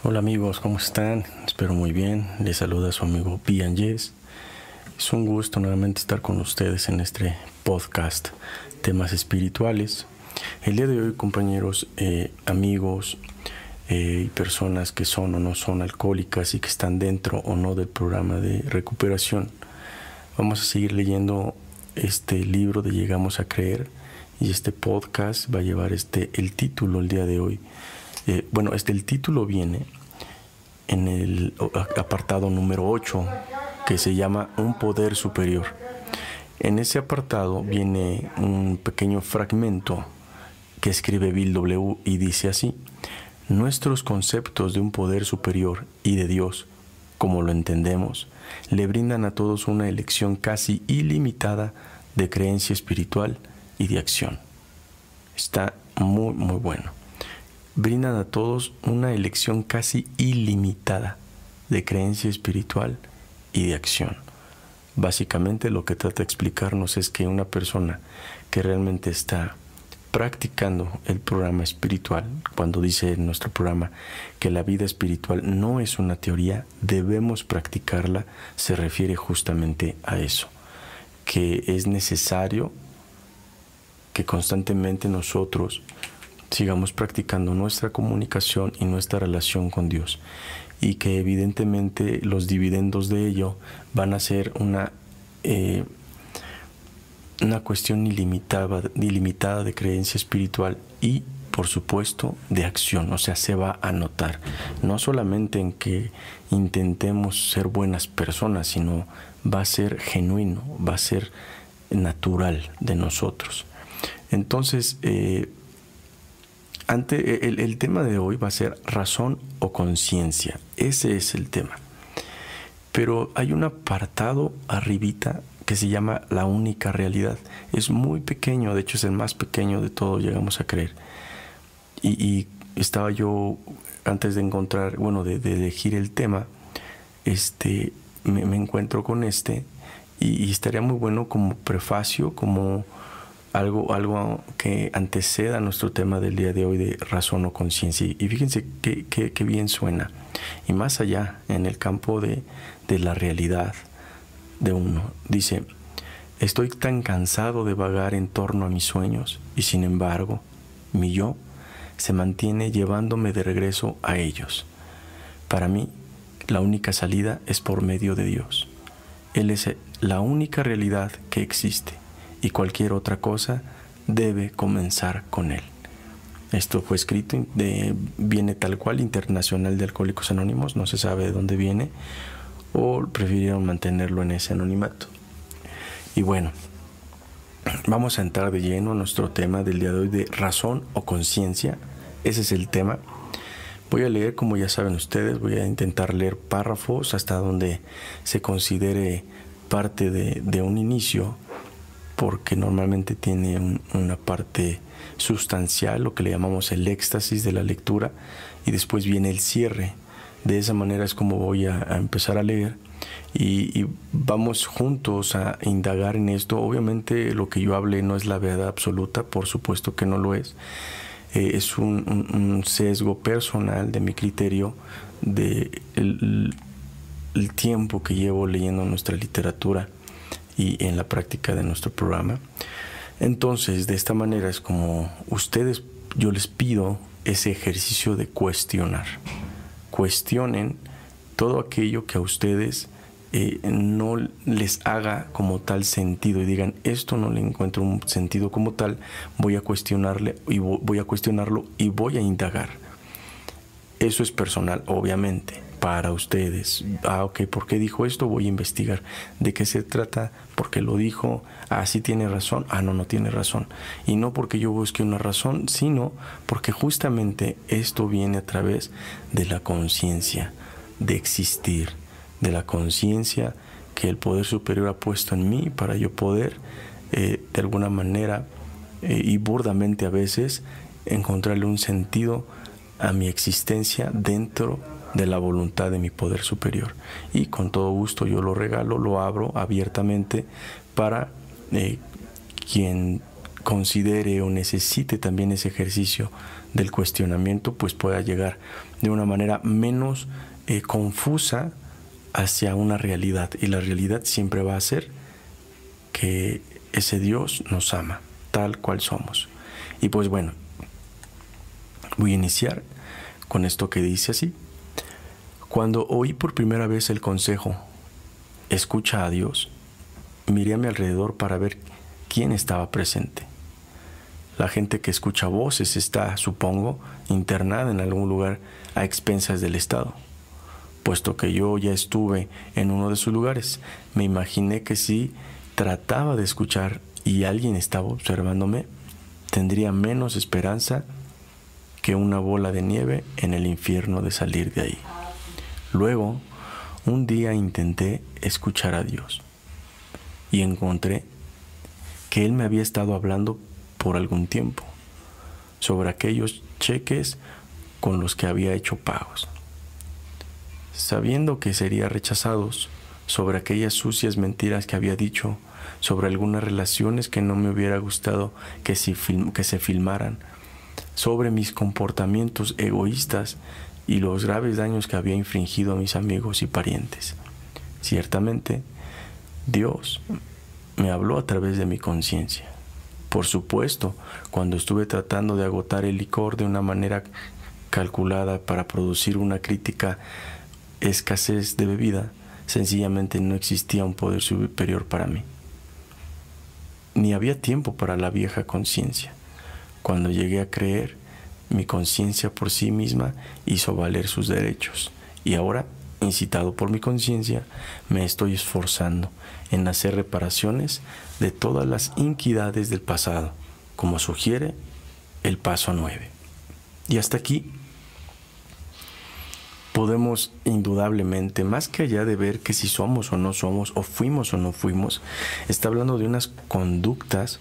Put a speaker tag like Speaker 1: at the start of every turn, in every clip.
Speaker 1: Hola amigos, ¿cómo están? Espero muy bien. Les saluda su amigo Pian Yes. Es un gusto nuevamente estar con ustedes en este podcast, temas espirituales. El día de hoy, compañeros, amigos y personas que son o no son alcohólicas y que están dentro o no del programa de recuperación, vamos a seguir leyendo este libro de Llegamos a Creer, y este podcast va a llevar el título el día de hoy. El título viene en el apartado número 8, que se llama Un Poder Superior. En ese apartado viene un pequeño fragmento que escribe Bill W. y dice así: nuestros conceptos de un poder superior y de Dios, como lo entendemos, le brindan a todos una elección casi ilimitada de creencia espiritual y de acción. Está muy, muy bueno. Brindan a todos una elección casi ilimitada de creencia espiritual y de acción. Básicamente lo que trata de explicarnos es que una persona que realmente está practicando el programa espiritual, cuando dice en nuestro programa que la vida espiritual no es una teoría, debemos practicarla, se refiere justamente a eso, que es necesario que constantemente nosotros sigamos practicando nuestra comunicación y nuestra relación con Dios, y que evidentemente los dividendos de ello van a ser una cuestión ilimitada de creencia espiritual y, por supuesto, de acción. O sea, se va a notar, no solamente en que intentemos ser buenas personas, sino va a ser genuino, va a ser natural de nosotros. Entonces, el tema de hoy va a ser razón o conciencia. Ese es el tema. Pero hay un apartado arribita que se llama la única realidad. Es muy pequeño, de hecho es el más pequeño de todo, Llegamos a Creer. Y estaba yo, antes de de elegir el tema, me encuentro con y estaría muy bueno como prefacio, como algo que anteceda a nuestro tema del día de hoy de razón o conciencia. Y fíjense qué bien suena. Y más allá, en el campo de la realidad de uno, dice: estoy tan cansado de vagar en torno a mis sueños, y sin embargo, mi yo se mantiene llevándome de regreso a ellos. Para mí, la única salida es por medio de Dios. Él es la única realidad que existe, y cualquier otra cosa debe comenzar con Él. Esto fue escrito, viene tal cual, Internacional de Alcohólicos Anónimos, no se sabe de dónde viene, o prefirieron mantenerlo en ese anonimato. Y bueno, vamos a entrar de lleno a nuestro tema del día de hoy de razón o conciencia. Ese es el tema. Voy a leer, como ya saben ustedes, voy a intentar leer párrafos hasta donde se considere parte de un inicio, porque normalmente tiene una parte sustancial, lo que le llamamos el éxtasis de la lectura, y después viene el cierre. De esa manera es como voy a empezar a leer, y vamos juntos a indagar en esto. Obviamente lo que yo hable no es la verdad absoluta, por supuesto que no lo es. Es un sesgo personal de mi criterio, de el tiempo que llevo leyendo nuestra literatura y en la práctica de nuestro programa. Entonces, de esta manera es como yo les pido ese ejercicio de cuestionar. Cuestionen todo aquello que a ustedes no les haga como tal sentido, y digan: esto no le encuentro un sentido como tal, voy a cuestionarlo y voy a indagar. Eso es personal, obviamente, para ustedes. Ok, ¿por qué dijo esto? Voy a investigar. ¿De qué se trata? ¿Por qué lo dijo? ¿Sí tiene razón? No tiene razón. Y no porque yo busque una razón, sino porque justamente esto viene a través de la conciencia, de existir, de la conciencia que el poder superior ha puesto en mí para yo poder, de alguna manera, y burdamente a veces, encontrarle un sentido a mi existencia dentro de la voluntad de mi poder superior. Y con todo gusto yo lo regalo, lo abro abiertamente para quien considere o necesite también ese ejercicio del cuestionamiento pues pueda llegar de una manera menos confusa hacia una realidad. Y la realidad siempre va a ser que ese Dios nos ama tal cual somos. Y pues bueno, voy a iniciar con esto que dice así: cuando oí por primera vez el consejo, escucha a Dios, miré a mi alrededor para ver quién estaba presente. La gente que escucha voces está, supongo, internada en algún lugar a expensas del Estado. Puesto que yo ya estuve en uno de sus lugares, me imaginé que si trataba de escuchar y alguien estaba observándome, tendría menos esperanza que una bola de nieve en el infierno de salir de ahí. Luego, un día intenté escuchar a Dios y encontré que Él me había estado hablando por algún tiempo sobre aquellos cheques con los que había hecho pagos. Sabiendo que sería rechazados, sobre aquellas sucias mentiras que había dicho, sobre algunas relaciones que no me hubiera gustado que se filmaran, sobre mis comportamientos egoístas y los graves daños que había infligido a mis amigos y parientes. Ciertamente, Dios me habló a través de mi conciencia. Por supuesto, cuando estuve tratando de agotar el licor de una manera calculada para producir una crítica escasez de bebida, sencillamente no existía un poder superior para mí. Ni había tiempo para la vieja conciencia. Cuando llegué a creer, mi conciencia por sí misma hizo valer sus derechos. Y ahora, incitado por mi conciencia, me estoy esforzando en hacer reparaciones de todas las iniquidades del pasado, como sugiere el paso 9. Y hasta aquí podemos indudablemente, más que allá de ver que si somos o no somos, o fuimos o no fuimos, está hablando de unas conductas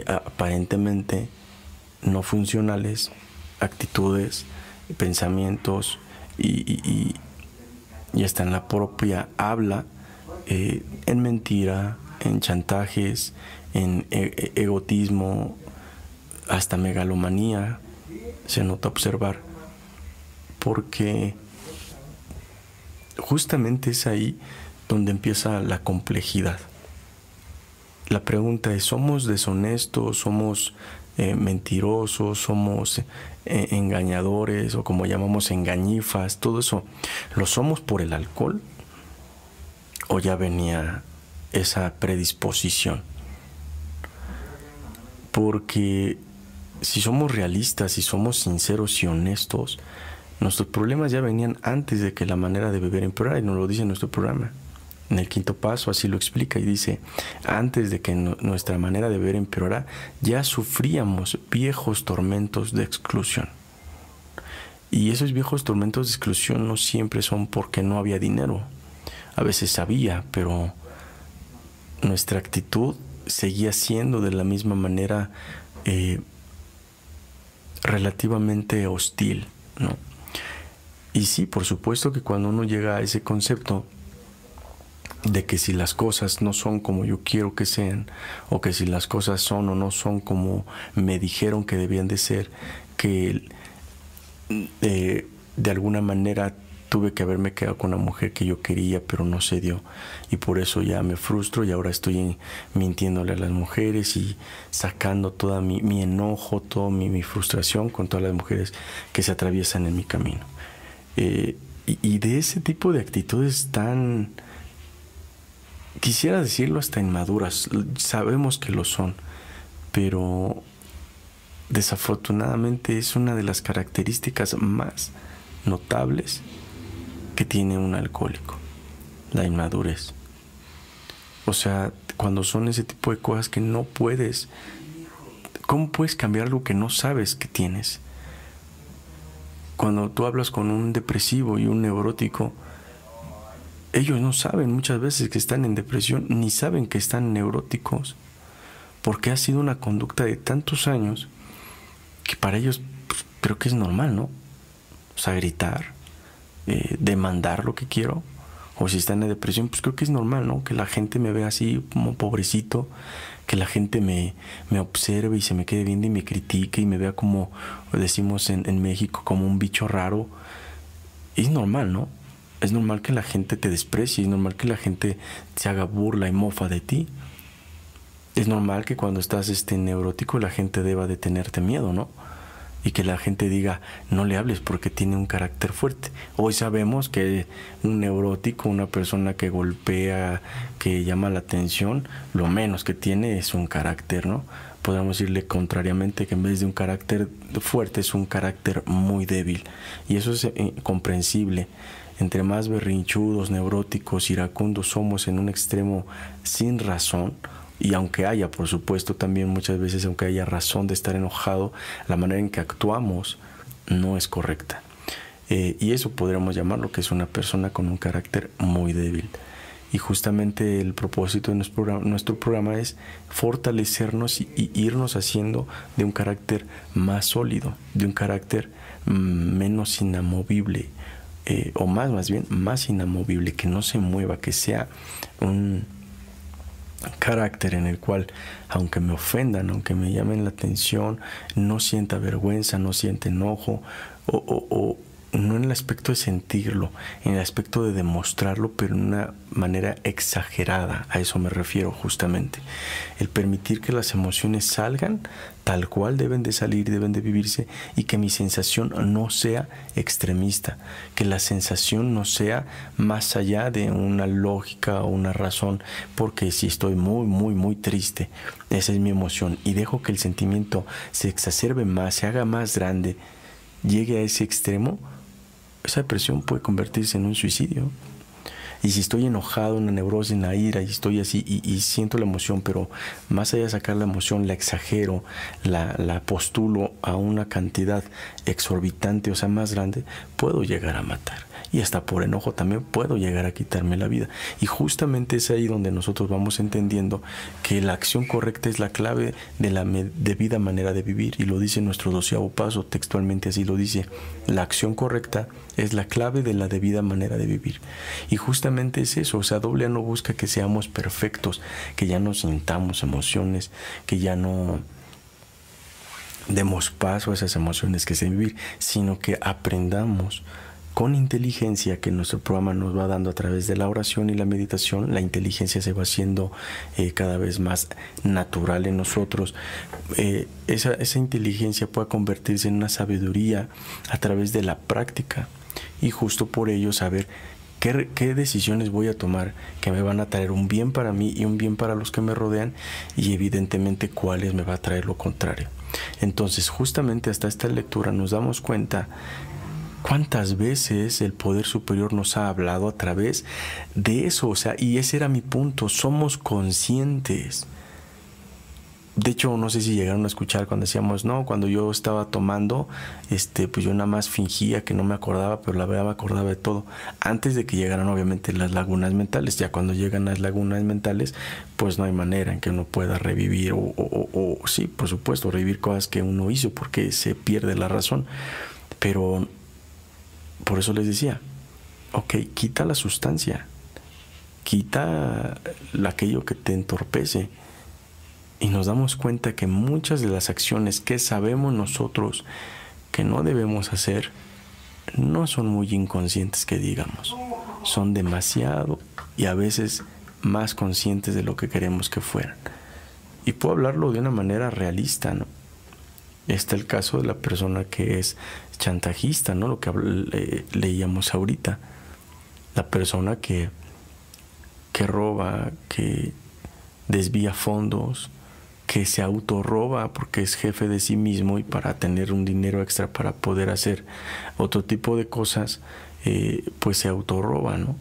Speaker 1: aparentemente no funcionales, actitudes, pensamientos y hasta en la propia habla, en mentira, en chantajes, en egotismo, hasta megalomanía, se nota observar, porque justamente es ahí donde empieza la complejidad. La pregunta es: ¿somos deshonestos? ¿Somos mentirosos? ¿Somos engañadores? O como llamamos engañifas. Todo eso, ¿lo somos por el alcohol? ¿O ya venía esa predisposición? Porque si somos realistas, si somos sinceros y honestos, nuestros problemas ya venían antes de que la manera de beber empeorara, y nos lo dice en nuestro programa. En el 5º paso así lo explica y dice: antes de que nuestra manera de beber empeorara, ya sufríamos viejos tormentos de exclusión. Y esos viejos tormentos de exclusión no siempre son porque no había dinero. A veces había, pero nuestra actitud seguía siendo de la misma manera relativamente hostil, ¿no? Y sí, por supuesto que cuando uno llega a ese concepto de que si las cosas no son como yo quiero que sean, o que si las cosas son o no son como me dijeron que debían de ser, que de alguna manera tuve que haberme quedado con la mujer que yo quería, pero no se dio, y por eso ya me frustro y ahora estoy mintiéndole a las mujeres y sacando toda mi enojo, toda mi frustración con todas las mujeres que se atraviesan en mi camino. Y de ese tipo de actitudes tan, quisiera decirlo, hasta inmaduras, sabemos que lo son, pero desafortunadamente es una de las características más notables que tiene un alcohólico: la inmadurez. O sea, cuando son ese tipo de cosas que no puedes, ¿cómo puedes cambiar algo que no sabes que tienes? Cuando tú hablas con un depresivo y un neurótico, ellos no saben muchas veces que están en depresión, ni saben que están neuróticos, porque ha sido una conducta de tantos años que para ellos pues, creo que es normal, ¿no? O sea, gritar, demandar lo que quiero, o si está en la depresión, pues creo que es normal, ¿no? Que la gente me vea así como pobrecito, que la gente me observe y se me quede viendo y me critique y me vea como decimos en México, como un bicho raro. Es normal, ¿no? Es normal que la gente te desprecie, es normal que la gente se haga burla y mofa de ti. Es normal que cuando estás neurótico la gente deba de tenerte miedo, ¿no? Y que la gente diga, no le hables porque tiene un carácter fuerte. Hoy sabemos que un neurótico, una persona que golpea, que llama la atención, lo menos que tiene es un carácter, ¿no? Podríamos decirle contrariamente que en vez de un carácter fuerte es un carácter muy débil. Y eso es comprensible. Entre más berrinchudos, neuróticos, iracundos somos en un extremo sin razón, y aunque haya, por supuesto, también muchas veces, aunque haya razón de estar enojado, la manera en que actuamos no es correcta. Y eso podríamos llamarlo que es una persona con un carácter muy débil. Y justamente el propósito de nuestro programa es fortalecernos y irnos haciendo de un carácter más sólido, de un carácter menos inamovible, o más bien, más inamovible, que no se mueva, que sea un carácter en el cual, aunque me ofendan, aunque me llamen la atención, no sienta vergüenza, no sienta enojo, o no en el aspecto de sentirlo, en el aspecto de demostrarlo, pero en una manera exagerada. A eso me refiero justamente. El permitir que las emociones salgan tal cual deben de salir, deben de vivirse, y que mi sensación no sea extremista, que la sensación no sea más allá de una lógica o una razón, porque si estoy muy triste, esa es mi emoción, y dejo que el sentimiento se exacerbe más, se haga más grande, llegue a ese extremo, esa depresión puede convertirse en un suicidio. Y si estoy enojado, en la neurosis, en la ira, y estoy así, y siento la emoción, pero más allá de sacar la emoción, la exagero, la postulo a una cantidad exorbitante, o sea, más grande, puedo llegar a matar. Y hasta por enojo también puedo llegar a quitarme la vida. Y justamente es ahí donde nosotros vamos entendiendo que la acción correcta es la clave de la debida manera de vivir. Y lo dice nuestro 12º paso, textualmente así lo dice. La acción correcta es la clave de la debida manera de vivir. Y justamente es eso. O sea, AA no busca que seamos perfectos, que ya no sintamos emociones, que ya no demos paso a esas emociones que se vivir, sino que aprendamos con inteligencia, que nuestro programa nos va dando a través de la oración y la meditación. La inteligencia se va haciendo cada vez más natural en nosotros. Esa inteligencia puede convertirse en una sabiduría a través de la práctica, y justo por ello saber qué decisiones voy a tomar que me van a traer un bien para mí y un bien para los que me rodean, y evidentemente cuáles me va a traer lo contrario. Entonces, justamente hasta esta lectura nos damos cuenta cuántas veces el poder superior nos ha hablado a través de eso. O sea, y ese era mi punto, somos conscientes. De hecho, no sé si llegaron a escuchar cuando decíamos, no, cuando yo estaba tomando, pues yo nada más fingía que no me acordaba, pero la verdad me acordaba de todo. Antes de que llegaran obviamente las lagunas mentales. Ya cuando llegan las lagunas mentales, pues no hay manera en que uno pueda revivir o sí, por supuesto, revivir cosas que uno hizo, porque se pierde la razón. Pero por eso les decía, ok, quita la sustancia, quita aquello que te entorpece, y nos damos cuenta que muchas de las acciones que sabemos nosotros que no debemos hacer no son muy inconscientes, que digamos, son demasiado y a veces más conscientes de lo que queremos que fueran. Y puedo hablarlo de una manera realista, ¿no? Está el caso de la persona que es chantajista, ¿no? Lo que leíamos ahorita. La persona que roba, que desvía fondos, que se autorroba porque es jefe de sí mismo, y para tener un dinero extra para poder hacer otro tipo de cosas, pues se autorroba, ¿no?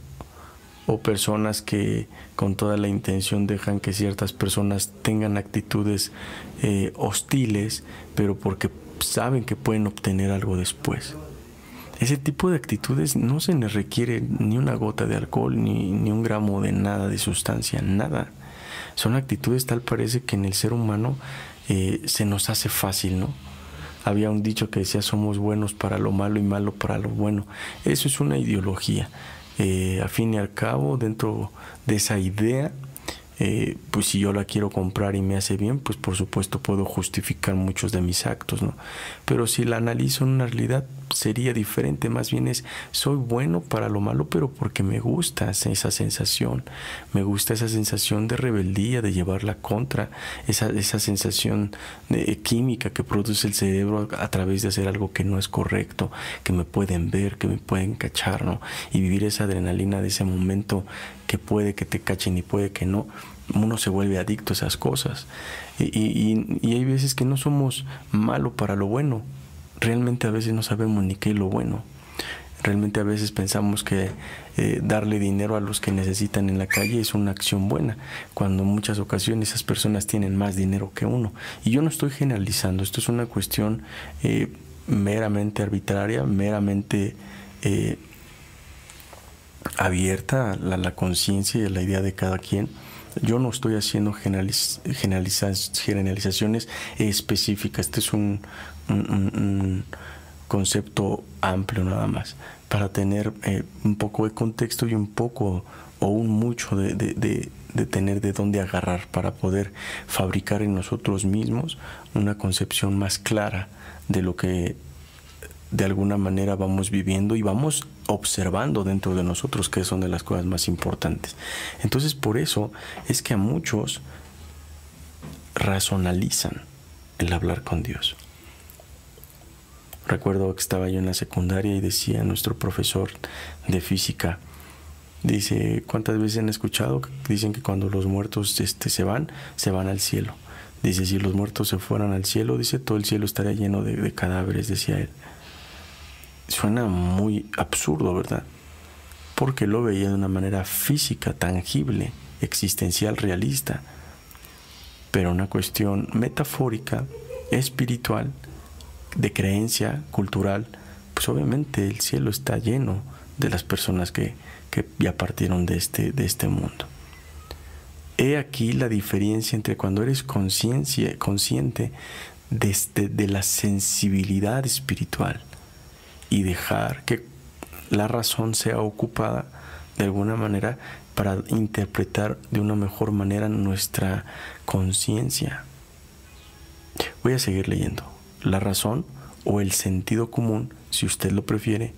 Speaker 1: O personas que con toda la intención dejan que ciertas personas tengan actitudes hostiles, pero porque saben que pueden obtener algo después. Ese tipo de actitudes no se les requiere ni una gota de alcohol, ni un gramo de nada de sustancia, nada. Son actitudes tal parece que en el ser humano se nos hace fácil, ¿no? Había un dicho que decía, somos buenos para lo malo y malo para lo bueno. Eso es una ideología Al fin y al cabo, dentro de esa idea, pues si yo la quiero comprar y me hace bien, pues por supuesto puedo justificar muchos de mis actos, ¿no? Pero si la analizo en una realidad, sería diferente. Más bien soy bueno para lo malo, pero porque me gusta esa sensación. Me gusta esa sensación de rebeldía, de llevarla contra, esa sensación de química que produce el cerebro a través de hacer algo que no es correcto, que me pueden ver, que me pueden cachar, ¿no? Y vivir esa adrenalina de ese momento que puede que te cachen y puede que no. Uno se vuelve adicto a esas cosas. Y hay veces que no somos malos para lo bueno. Realmente a veces no sabemos ni qué es lo bueno. Realmente a veces pensamos que darle dinero a los que necesitan en la calle es una acción buena, cuando en muchas ocasiones esas personas tienen más dinero que uno. Y yo no estoy generalizando, esto es una cuestión meramente arbitraria, meramente abierta a la conciencia y a la idea de cada quien. Yo no estoy haciendo generalizaciones específicas. Este es un concepto amplio nada más, para tener un poco de contexto y un poco o un mucho de tener de dónde agarrar para poder fabricar en nosotros mismos una concepción más clara de lo que de alguna manera vamos viviendo y vamos observando dentro de nosotros, que son de las cosas más importantes. Entonces, por eso es que a muchos razonalizan el hablar con Dios. Recuerdo que estaba yo en la secundaria y decía nuestro profesor de física, dice, ¿cuántas veces han escuchado? Dicen que cuando los muertos se van al cielo. Dice, si los muertos se fueran al cielo, dice, todo el cielo estaría lleno de cadáveres, decía él. Suena muy absurdo, ¿verdad? Porque lo veía de una manera física, tangible, existencial, realista. Pero una cuestión metafórica, espiritual, de creencia cultural, pues obviamente el cielo está lleno de las personas que ya partieron de este mundo. He aquí la diferencia entre cuando eres consciente de la sensibilidad espiritual y dejar que la razón sea ocupada de alguna manera para interpretar de una mejor manera nuestra conciencia. Voy a seguir leyendo. La razón o el sentido común, si usted lo prefiere,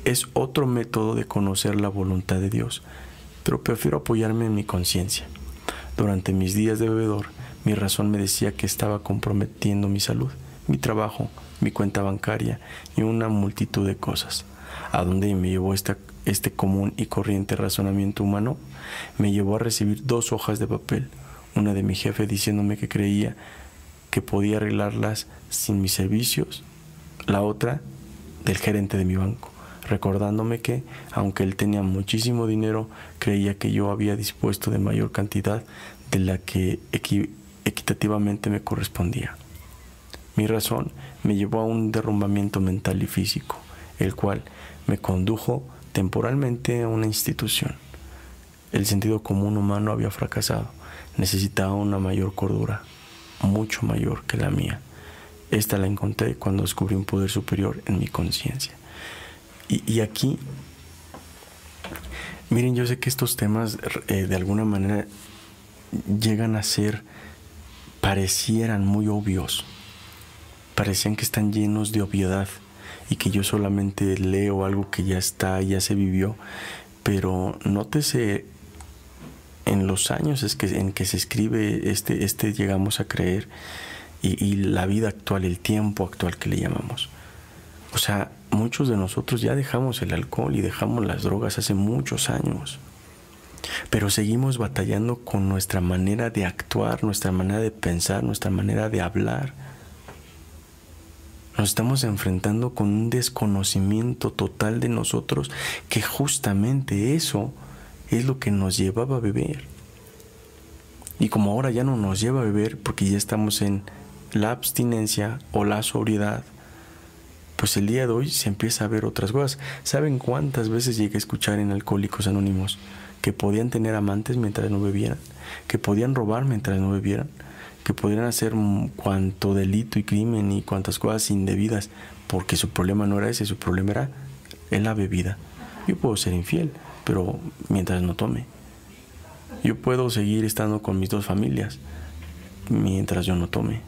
Speaker 1: es otro método de conocer la voluntad de Dios, pero prefiero apoyarme en mi conciencia. Durante mis días de bebedor, mi razón me decía que estaba comprometiendo mi salud, mi trabajo, mi cuenta bancaria y una multitud de cosas. ¿A dónde me llevó este común y corriente razonamiento humano? Me llevó a recibir 2 hojas de papel, una de mi jefe diciéndome que creía que podía arreglarlas sin mis servicios, la otra del gerente de mi banco, recordándome que, aunque él tenía muchísimo dinero, creía que yo había dispuesto de mayor cantidad de la que equitativamente me correspondía. Mi razón me llevó a un derrumbamiento mental y físico, el cual me condujo temporalmente a una institución. El sentido común humano había fracasado, necesitaba una mayor cordura, mucho mayor que la mía. Esta la encontré cuando descubrí un poder superior en mi conciencia. Y aquí, miren, yo sé que estos temas de alguna manera llegan a ser, parecieran muy obvios, parecían que están llenos de obviedad y que yo solamente leo algo que ya está, ya se vivió, pero nótese en los años en que se escribe llegamos a creer y la vida actual, el tiempo actual que le llamamos. O sea, muchos de nosotros ya dejamos el alcohol y dejamos las drogas hace muchos años, pero seguimos batallando con nuestra manera de actuar, nuestra manera de pensar, nuestra manera de hablar. Nos estamos enfrentando con un desconocimiento total de nosotros, que justamente eso es lo que nos llevaba a beber. Y como ahora ya no nos lleva a beber porque ya estamos en la abstinencia o la sobriedad, pues el día de hoy se empieza a ver otras cosas. ¿Saben cuántas veces llegué a escuchar en Alcohólicos Anónimos que podían tener amantes mientras no bebieran, que podían robar mientras no bebieran, que podían hacer cuanto delito y crimen y cuantas cosas indebidas, porque su problema no era ese, su problema era en la bebida? Yo puedo ser infiel, pero mientras no tome. Yo puedo seguir estando con mis dos familias mientras yo no tome.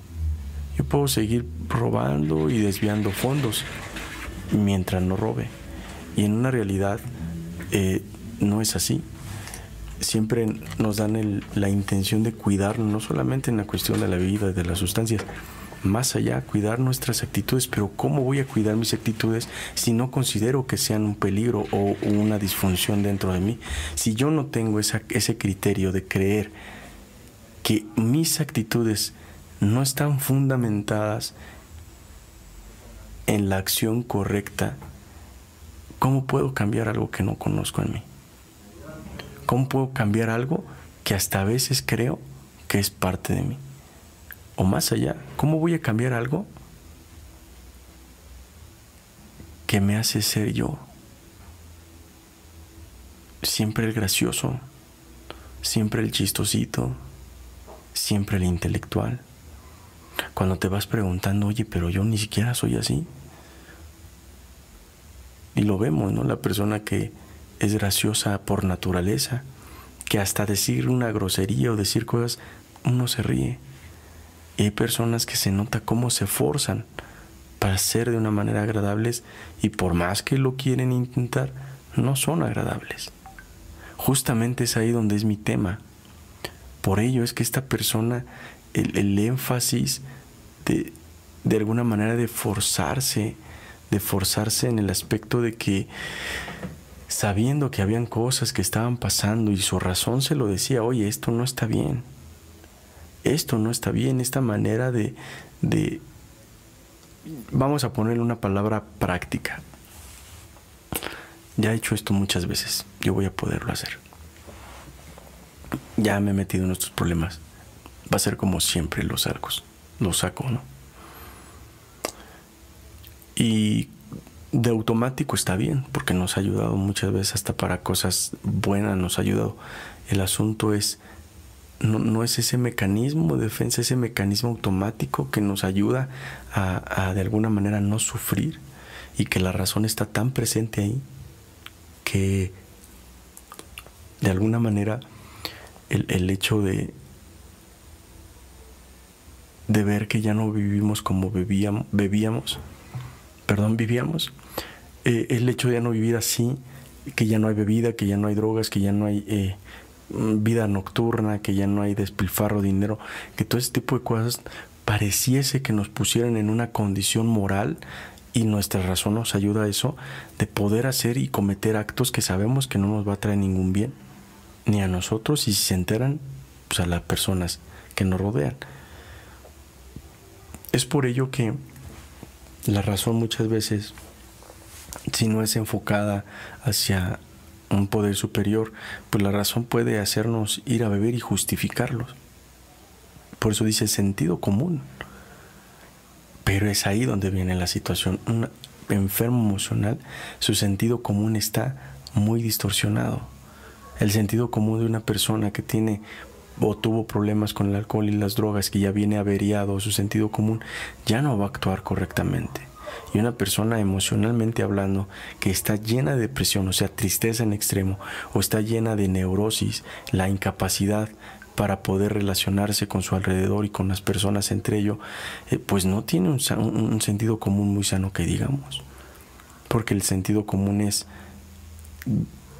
Speaker 1: Yo puedo seguir robando y desviando fondos mientras no robe. Y en una realidad no es así. Siempre nos dan la intención de cuidarnos, no solamente en la cuestión de la bebida y de las sustancias, más allá, cuidar nuestras actitudes. Pero ¿cómo voy a cuidar mis actitudes si no considero que sean un peligro o una disfunción dentro de mí? Si yo no tengo ese criterio de creer que mis actitudes no están fundamentadas en la acción correcta, ¿cómo puedo cambiar algo que no conozco en mí? ¿Cómo puedo cambiar algo que hasta a veces creo que es parte de mí? O más allá, ¿cómo voy a cambiar algo que me hace ser yo? Siempre el gracioso, siempre el chistosito, siempre el intelectual. Cuando te vas preguntando, oye, pero yo ni siquiera soy así. Y lo vemos, ¿no? La persona que es graciosa por naturaleza, que hasta decir una grosería o decir cosas, uno se ríe. Y hay personas que se nota cómo se esfuerzan para ser de una manera agradables y por más que lo quieren intentar, no son agradables. Justamente es ahí donde es mi tema. Por ello es que esta persona, el énfasis de alguna manera de forzarse en el aspecto de que sabiendo que habían cosas que estaban pasando y su razón se lo decía, oye, esto no está bien, esta manera de vamos a ponerle una palabra práctica. Ya he hecho esto muchas veces, yo voy a poderlo hacer. Ya me he metido en estos problemas. Va a ser como siempre los saco, ¿no? Y de automático está bien, porque nos ha ayudado muchas veces hasta para cosas buenas, nos ha ayudado. El asunto es, no es ese mecanismo de defensa, ese mecanismo automático que nos ayuda a de alguna manera no sufrir, y que la razón está tan presente ahí que de alguna manera el hecho de ver que ya no vivimos como vivíamos, el hecho de ya no vivir así, que ya no hay bebida, que ya no hay drogas, que ya no hay vida nocturna, que ya no hay despilfarro de dinero, que todo ese tipo de cosas pareciese que nos pusieran en una condición moral, y nuestra razón nos ayuda a eso, de poder hacer y cometer actos que sabemos que no nos va a traer ningún bien, ni a nosotros, y si se enteran, pues a las personas que nos rodean. Es por ello que la razón muchas veces, si no es enfocada hacia un poder superior, pues la razón puede hacernos ir a beber y justificarlos. Por eso dice sentido común. Pero es ahí donde viene la situación. Un enfermo emocional, su sentido común está muy distorsionado. El sentido común de una persona que tiene o tuvo problemas con el alcohol y las drogas, que ya viene averiado, su sentido común ya no va a actuar correctamente. Y una persona emocionalmente hablando que está llena de depresión, o sea, tristeza en extremo, o está llena de neurosis, la incapacidad para poder relacionarse con su alrededor y con las personas entre ellos, pues no tiene un sentido común muy sano, que digamos. Porque el sentido común es,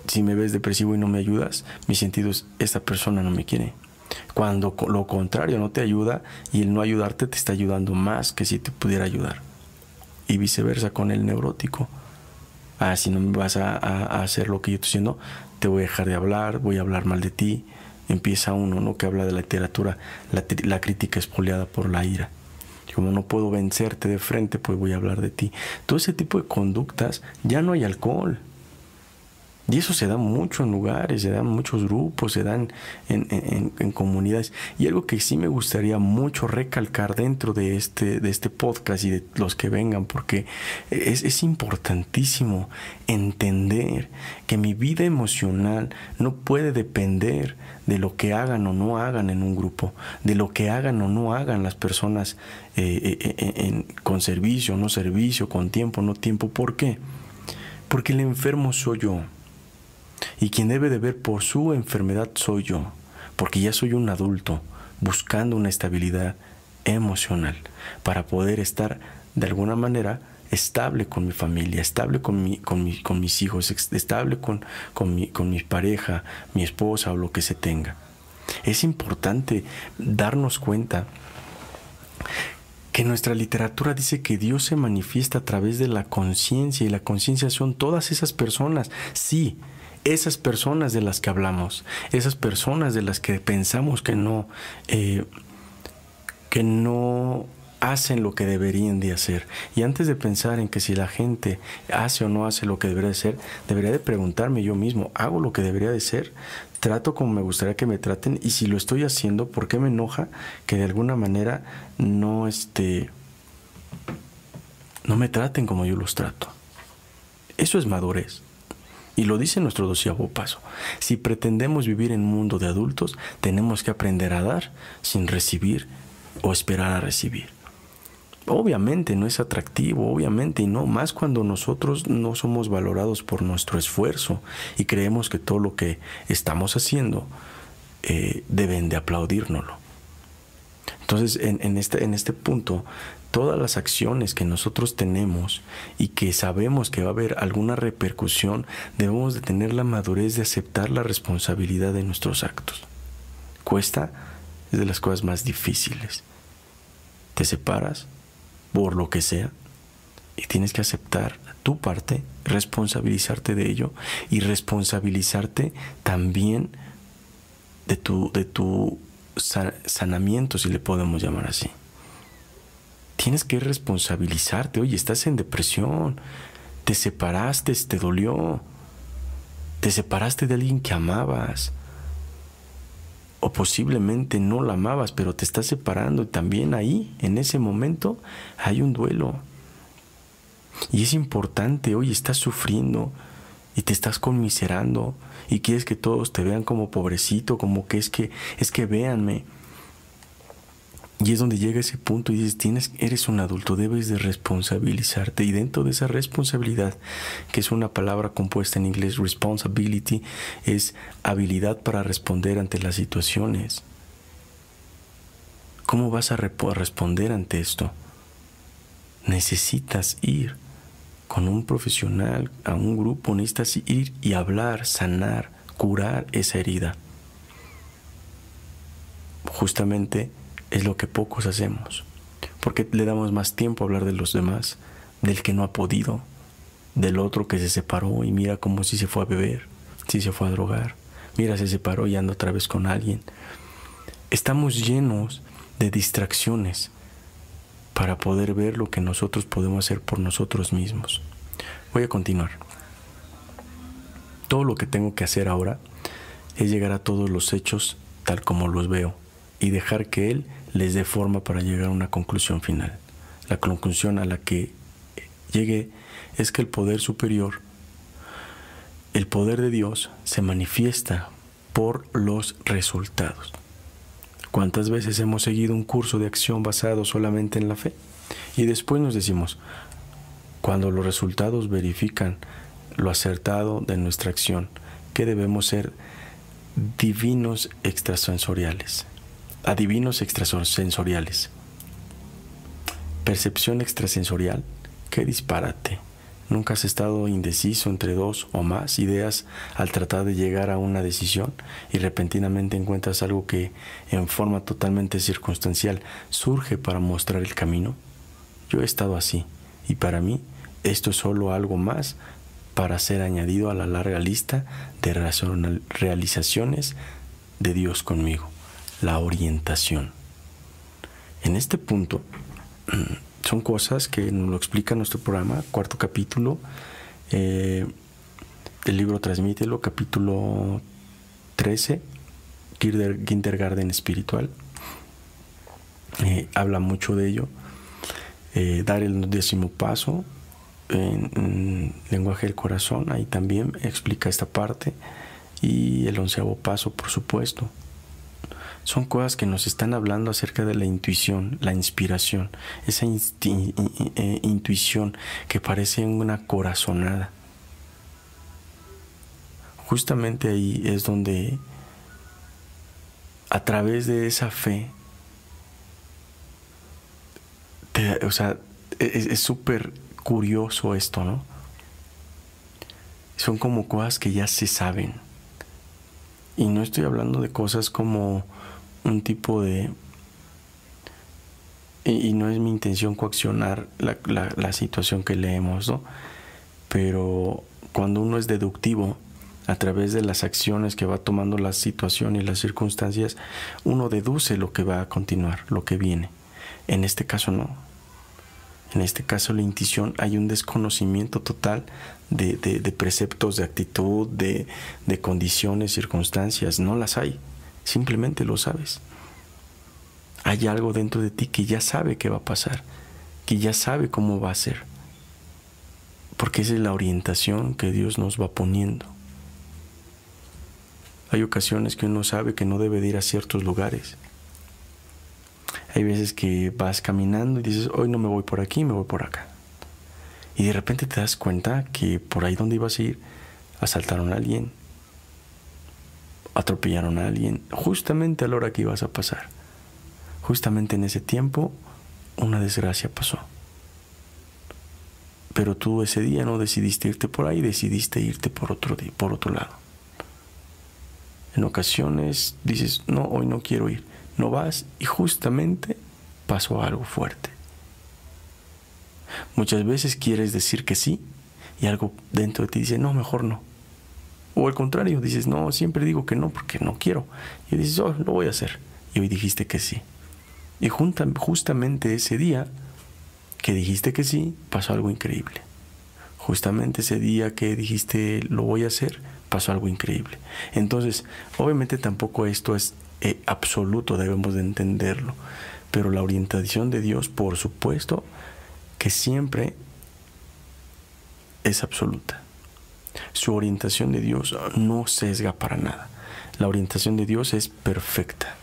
Speaker 1: si me ves depresivo y no me ayudas, mi sentido es, esta persona no me quiere. Cuando lo contrario no te ayuda, y el no ayudarte te está ayudando más que si te pudiera ayudar. Y viceversa con el neurótico. Si no me vas a hacer lo que yo estoy haciendo, te voy a dejar de hablar, voy a hablar mal de ti. Empieza uno, ¿no?, que habla de la literatura, la crítica espoliada por la ira. Como no puedo vencerte de frente, pues voy a hablar de ti. Todo ese tipo de conductas, ya no hay alcohol. Y eso se da mucho en lugares, se da en muchos grupos, se dan en comunidades. Y algo que sí me gustaría mucho recalcar dentro de este podcast y de los que vengan, porque es importantísimo entender que mi vida emocional no puede depender de lo que hagan o no hagan en un grupo, de lo que hagan o no hagan las personas con servicio, no servicio, con tiempo, no tiempo. ¿Por qué? Porque el enfermo soy yo. Y quien debe de ver por su enfermedad soy yo. Porque ya soy un adulto buscando una estabilidad emocional para poder estar de alguna manera estable con mi familia, estable con mis hijos, estable con mi pareja, mi esposa o lo que se tenga. Es importante darnos cuenta que nuestra literatura dice que Dios se manifiesta a través de la conciencia, y la conciencia son todas esas personas. Sí, esas personas de las que hablamos, esas personas de las que pensamos que no hacen lo que deberían de hacer. Y antes de pensar en que si la gente hace o no hace lo que debería de ser, debería de preguntarme yo mismo, ¿hago lo que debería de ser? ¿Trato como me gustaría que me traten? Y si lo estoy haciendo, ¿por qué me enoja que de alguna manera no me traten como yo los trato? Eso es madurez. Y lo dice nuestro 12º paso. Si pretendemos vivir en un mundo de adultos, tenemos que aprender a dar sin recibir o esperar a recibir. Obviamente no es atractivo, obviamente, y no más cuando nosotros no somos valorados por nuestro esfuerzo y creemos que todo lo que estamos haciendo deben de aplaudírnoslo. Entonces, en este punto, todas las acciones que nosotros tenemos y que sabemos que va a haber alguna repercusión, debemos de tener la madurez de aceptar la responsabilidad de nuestros actos. Cuesta, es de las cosas más difíciles. Te separas por lo que sea y tienes que aceptar tu parte, responsabilizarte de ello y responsabilizarte también de tu sanamiento, si le podemos llamar así. Tienes que responsabilizarte. Oye, estás en depresión, te separaste, te dolió, te separaste de alguien que amabas, o posiblemente no la amabas, pero te estás separando, y también ahí, en ese momento, hay un duelo. Y es importante, oye, estás sufriendo y te estás conmiserando y quieres que todos te vean como pobrecito, como que es que véanme. Y es donde llega ese punto y dices, eres un adulto, debes de responsabilizarte. Y dentro de esa responsabilidad, que es una palabra compuesta en inglés, responsibility, es habilidad para responder ante las situaciones. ¿Cómo vas a responder ante esto? Necesitas ir con un profesional, a un grupo, necesitas ir y hablar, sanar, curar esa herida. Justamente es lo que pocos hacemos, porque le damos más tiempo a hablar de los demás, del que no ha podido, del otro que se separó y mira como si se fue a beber, si se fue a drogar, mira, se separó y anda otra vez con alguien. Estamos llenos de distracciones para poder ver lo que nosotros podemos hacer por nosotros mismos. Voy a continuar. Todo lo que tengo que hacer ahora es llegar a todos los hechos tal como los veo y dejar que Él les dé forma para llegar a una conclusión final. La conclusión a la que llegué es que el poder superior, el poder de Dios, se manifiesta por los resultados. ¿Cuántas veces hemos seguido un curso de acción basado solamente en la fe? Y después nos decimos, cuando los resultados verifican lo acertado de nuestra acción, que debemos ser divinos extrasensoriales. Adivinos extrasensoriales. Percepción extrasensorial. ¡Qué disparate! ¿Nunca has estado indeciso entre dos o más ideas al tratar de llegar a una decisión y repentinamente encuentras algo que en forma totalmente circunstancial surge para mostrar el camino? Yo he estado así y para mí esto es solo algo más para ser añadido a la larga lista de realizaciones de Dios conmigo. La orientación. En este punto son cosas que nos lo explica nuestro programa, 4º capítulo del libro Transmítelo, capítulo 13, Kindergarten Espiritual. Habla mucho de ello. Dar el 10º paso en lenguaje del corazón, ahí también explica esta parte, y el 11º paso, por supuesto. Son cosas que nos están hablando acerca de la intuición, la inspiración, esa intuición que parece una corazonada. justamente ahí es donde, a través de esa fe, o sea, es súper curioso esto, ¿no? Son como cosas que ya se saben. Y no estoy hablando de cosas como un tipo de... Y no es mi intención coaccionar la situación que leemos, ¿no? Pero cuando uno es deductivo, a través de las acciones que va tomando la situación y las circunstancias, uno deduce lo que va a continuar, lo que viene. En este caso no. En este caso la intuición, hay un desconocimiento total de preceptos, de actitud, de condiciones, circunstancias. No las hay, simplemente lo sabes. Hay algo dentro de ti que ya sabe qué va a pasar, que ya sabe cómo va a ser. Porque esa es la orientación que Dios nos va poniendo. Hay ocasiones que uno sabe que no debe de ir a ciertos lugares. Hay veces que vas caminando y dices, hoy no me voy por aquí, me voy por acá. Y de repente te das cuenta que por ahí donde ibas a ir, asaltaron a alguien, atropellaron a alguien, justamente a la hora que ibas a pasar. Justamente en ese tiempo, una desgracia pasó. Pero tú ese día no decidiste irte por ahí, decidiste irte por otro lado. En ocasiones dices, no, hoy no quiero ir. No vas y justamente pasó algo fuerte. Muchas veces quieres decir que sí y algo dentro de ti dice, no, mejor no. O al contrario, dices, no, siempre digo que no porque no quiero. Y dices, oh, lo voy a hacer. Y hoy dijiste que sí. Y justamente ese día que dijiste que sí, pasó algo increíble. Justamente ese día que dijiste lo voy a hacer, pasó algo increíble. Entonces, obviamente tampoco esto es absoluto, debemos de entenderlo. Pero la orientación de Dios, por supuesto, que siempre es absoluta. Su orientación de Dios no sesga para nada. La orientación de Dios es perfecta.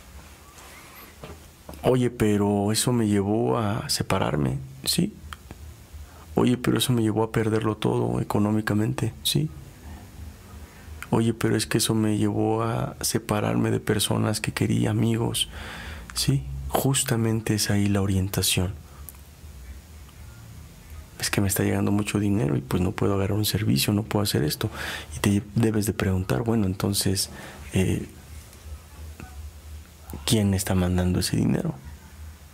Speaker 1: Oye, pero eso me llevó a separarme, sí. Oye, pero eso me llevó a perderlo todo económicamente, sí. Oye, pero es que eso me llevó a separarme de personas que quería, amigos, sí. Justamente es ahí la orientación. Es que me está llegando mucho dinero y pues no puedo agarrar un servicio, no puedo hacer esto. Y te debes de preguntar, bueno, entonces, ¿quién está mandando ese dinero?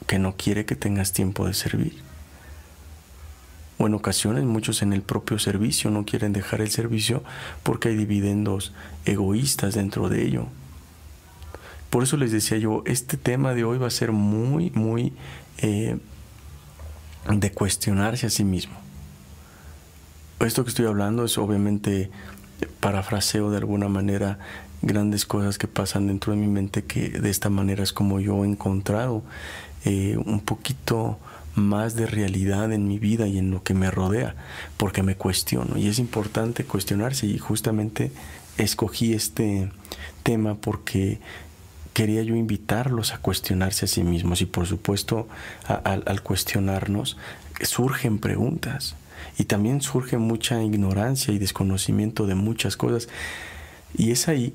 Speaker 1: Que no quiere que tengas tiempo de servir. O en ocasiones muchos en el propio servicio no quieren dejar el servicio porque hay dividendos egoístas dentro de ello. Por eso les decía yo, este tema de hoy va a ser muy, muy de cuestionarse a sí mismo. Esto que estoy hablando es obviamente parafraseo de alguna manera grandes cosas que pasan dentro de mi mente, que de esta manera es como yo he encontrado un poquito más de realidad en mi vida y en lo que me rodea, porque me cuestiono y es importante cuestionarse. Y justamente escogí este tema porque quería yo invitarlos a cuestionarse a sí mismos. Y por supuesto al cuestionarnos surgen preguntas y también surge mucha ignorancia y desconocimiento de muchas cosas, y es ahí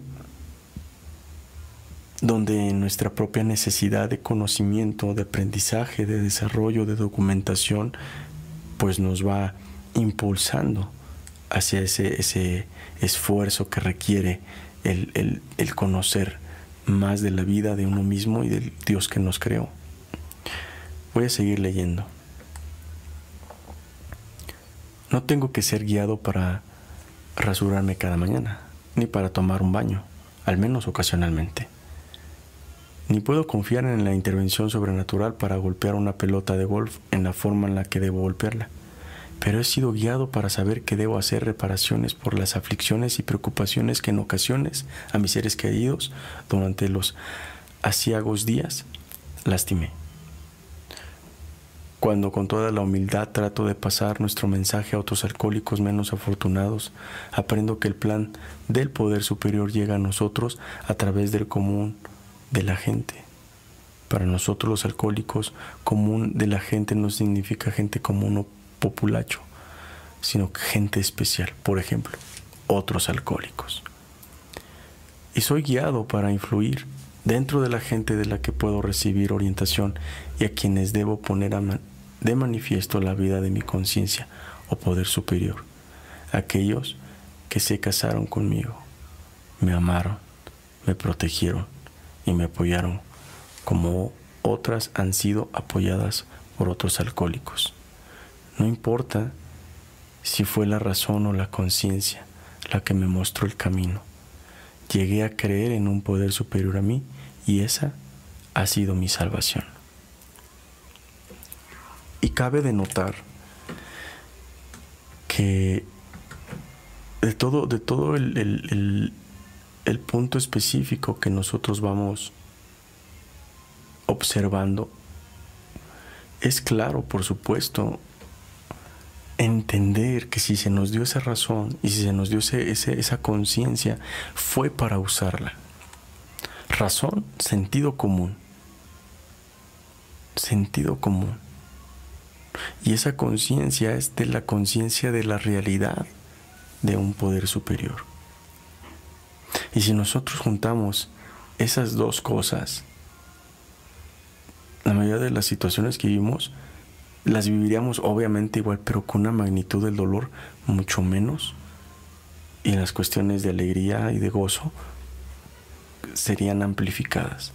Speaker 1: donde nuestra propia necesidad de conocimiento, de aprendizaje, de desarrollo, de documentación, pues nos va impulsando hacia ese esfuerzo que requiere el conocer más de la vida, de uno mismo y del Dios que nos creó. Voy a seguir leyendo. No tengo que ser guiado para rasurarme cada mañana, ni para tomar un baño, al menos ocasionalmente. Ni puedo confiar en la intervención sobrenatural para golpear una pelota de golf en la forma en la que debo golpearla. Pero he sido guiado para saber que debo hacer reparaciones por las aflicciones y preocupaciones que en ocasiones a mis seres queridos durante los aciagos días lastimé. Cuando con toda la humildad trato de pasar nuestro mensaje a otros alcohólicos menos afortunados, aprendo que el plan del poder superior llega a nosotros a través del común de la gente. Para nosotros los alcohólicos, común de la gente no significa gente común o populacho, sino gente especial. Por ejemplo, otros alcohólicos. y soy guiado para influir dentro de la gente de la que puedo recibir orientación y a quienes debo poner de manifiesto la vida de mi conciencia o poder superior. Aquellos que se casaron conmigo, me amaron, me protegieron y me apoyaron, como otras han sido apoyadas por otros alcohólicos. No importa si fue la razón o la conciencia la que me mostró el camino. Llegué a creer en un poder superior a mí y esa ha sido mi salvación. Y cabe de notar que de todo el punto específico que nosotros vamos observando, es claro, por supuesto, entender que si se nos dio esa razón y si se nos dio esa conciencia, fue para usarla. Razón, sentido común. Sentido común. Y esa conciencia es de la conciencia de la realidad de un poder superior. Y si nosotros juntamos esas dos cosas, la mayoría de las situaciones que vivimos las viviríamos obviamente igual, pero con una magnitud del dolor mucho menos, y las cuestiones de alegría y de gozo serían amplificadas.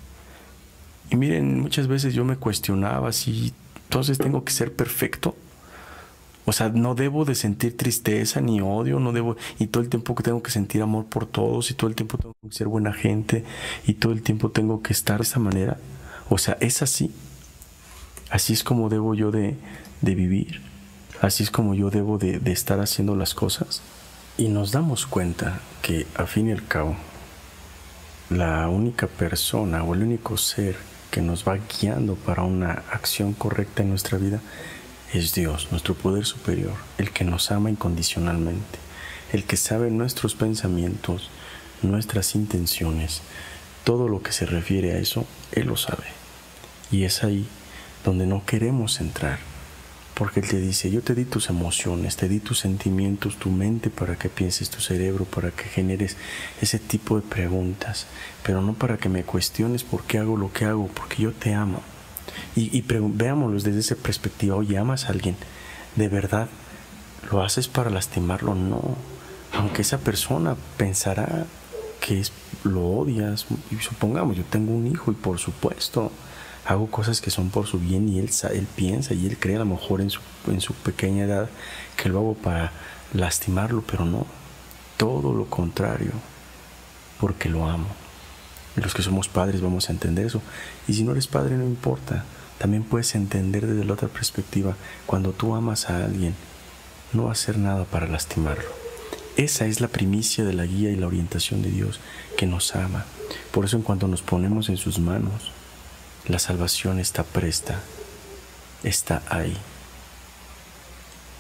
Speaker 1: Y miren, muchas veces yo me cuestionaba si entonces tengo que ser perfecto. O sea, no debo de sentir tristeza ni odio, no debo, y todo el tiempo que tengo que sentir amor por todos, y todo el tiempo tengo que ser buena gente, y todo el tiempo tengo que estar de esa manera. O sea, es así. Así es como debo yo de vivir. Así es como yo debo de estar haciendo las cosas. Y nos damos cuenta que, al fin y al cabo, la única persona o el único ser que nos va guiando para una acción correcta en nuestra vida es Dios, nuestro poder superior, el que nos ama incondicionalmente, el que sabe nuestros pensamientos, nuestras intenciones, todo lo que se refiere a eso, Él lo sabe. Y es ahí donde no queremos entrar, porque Él te dice: yo te di tus emociones, te di tus sentimientos, tu mente, para que pienses, tu cerebro, para que generes ese tipo de preguntas, pero no para que me cuestiones por qué hago lo que hago, porque yo te amo. Y veámoslo desde esa perspectiva. Oye, ¿amas a alguien? ¿De verdad lo haces para lastimarlo? No. Aunque esa persona pensará que lo odias, y supongamos, yo tengo un hijo y por supuesto hago cosas que son por su bien, y él piensa y él cree a lo mejor en su pequeña edad que lo hago para lastimarlo, pero no, todo lo contrario, porque lo amo. Y los que somos padres vamos a entender eso. Y si no eres padre, no importa, también puedes entender desde la otra perspectiva. Cuando tú amas a alguien, no va a hacer nada para lastimarlo. Esa es la primicia de la guía y la orientación de Dios, que nos ama. Por eso, en cuanto nos ponemos en sus manos, la salvación está presta, está ahí.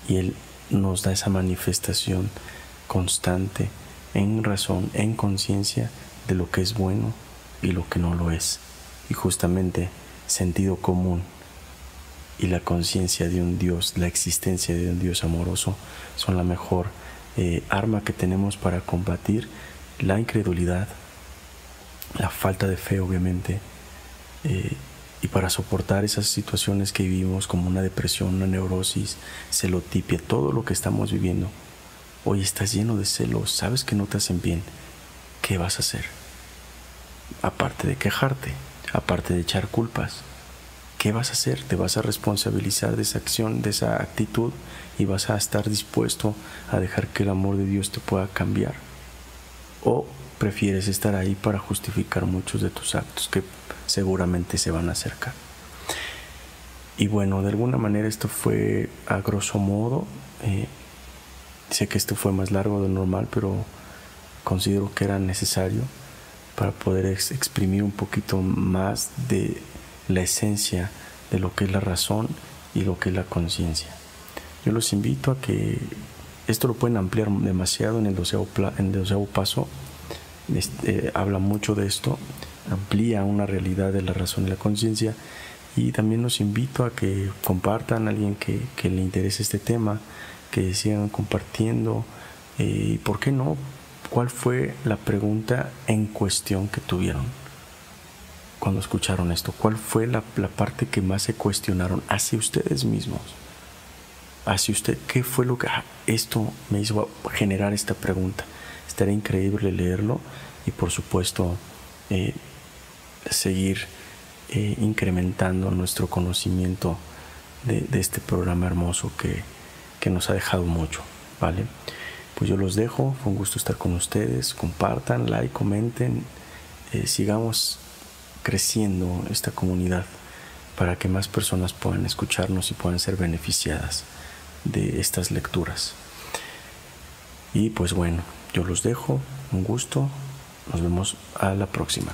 Speaker 1: Y Él nos da esa manifestación constante, en razón, en conciencia, de lo que es bueno y lo que no lo es. Y justamente sentido común y la conciencia de un Dios, la existencia de un Dios amoroso, son la mejor arma que tenemos para combatir la incredulidad, la falta de fe, obviamente, y para soportar esas situaciones que vivimos, como una depresión, una neurosis, celotipia, todo lo que estamos viviendo. Hoy estás lleno de celos, sabes que no te hacen bien. ¿Qué vas a hacer? Aparte de quejarte, aparte de echar culpas, ¿qué vas a hacer? Te vas a responsabilizar de esa acción, de esa actitud, y vas a estar dispuesto a dejar que el amor de Dios te pueda cambiar. ¿O prefieres estar ahí para justificar muchos de tus actos que seguramente se van a acercar? Y bueno, de alguna manera esto fue a grosso modo. Sé que esto fue más largo de lo normal, pero considero que era necesario para poder exprimir un poquito más de la esencia de lo que es la razón y lo que es la conciencia. Yo los invito a que esto lo pueden ampliar demasiado en el 12º paso. Habla mucho de esto, amplía una realidad de la razón y la conciencia. Y también los invito a que compartan a alguien que le interese este tema, que sigan compartiendo, y por qué no ¿cuál fue la pregunta en cuestión que tuvieron cuando escucharon esto? ¿Cuál fue la parte que más se cuestionaron hacia ustedes mismos? Hacia usted, ¿qué fue lo que esto me hizo generar esta pregunta? Estaría increíble leerlo y por supuesto seguir incrementando nuestro conocimiento de este programa hermoso que nos ha dejado mucho, ¿vale? Pues yo los dejo, fue un gusto estar con ustedes, compartan, like, comenten, sigamos creciendo esta comunidad para que más personas puedan escucharnos y puedan ser beneficiadas de estas lecturas. Y pues bueno, yo los dejo, un gusto, nos vemos a la próxima.